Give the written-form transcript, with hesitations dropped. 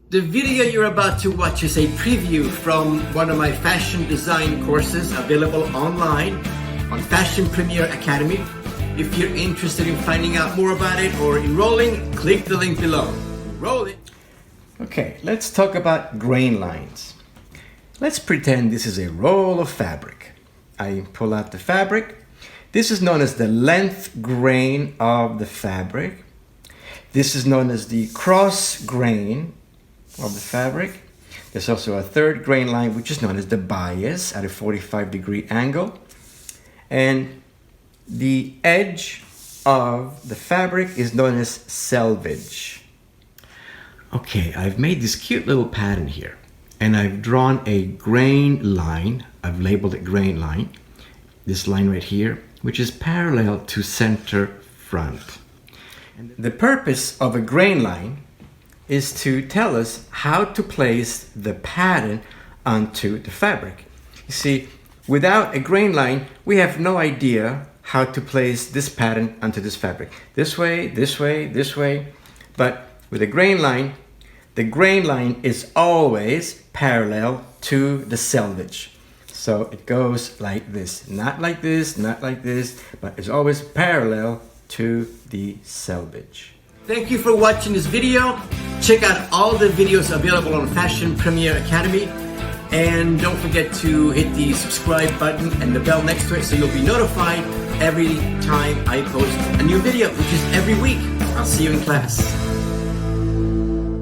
The video you're about to watch is a preview from one of my fashion design courses available online on Fashion Premier Academy. If you're interested in finding out more about it or enrolling, click the link below. Roll it. Okay, let's talk about grain lines. Let's pretend this is a roll of fabric. I pull out the fabric. This is known as the length grain of the fabric. This is known as the cross grain of the fabric. There's also a third grain line, which is known as the bias at a 45-degree angle. And the edge of the fabric is known as selvage. Okay, I've made this cute little pattern here, and I've drawn a grain line. I've labeled it grain line. This line right here, which is parallel to center front. And the purpose of a grain line is to tell us how to place the pattern onto the fabric. You see, without a grain line, we have no idea how to place this pattern onto this fabric. This way, this way, this way. But with a grain line, the grain line is always parallel to the selvage. So it goes like this, not like this, not like this, but it's always parallel to the selvage. Thank you for watching this video. Check out all the videos available on Fashion Premier Academy. And don't forget to hit the subscribe button and the bell next to it so you'll be notified every time I post a new video, which is every week. I'll see you in class.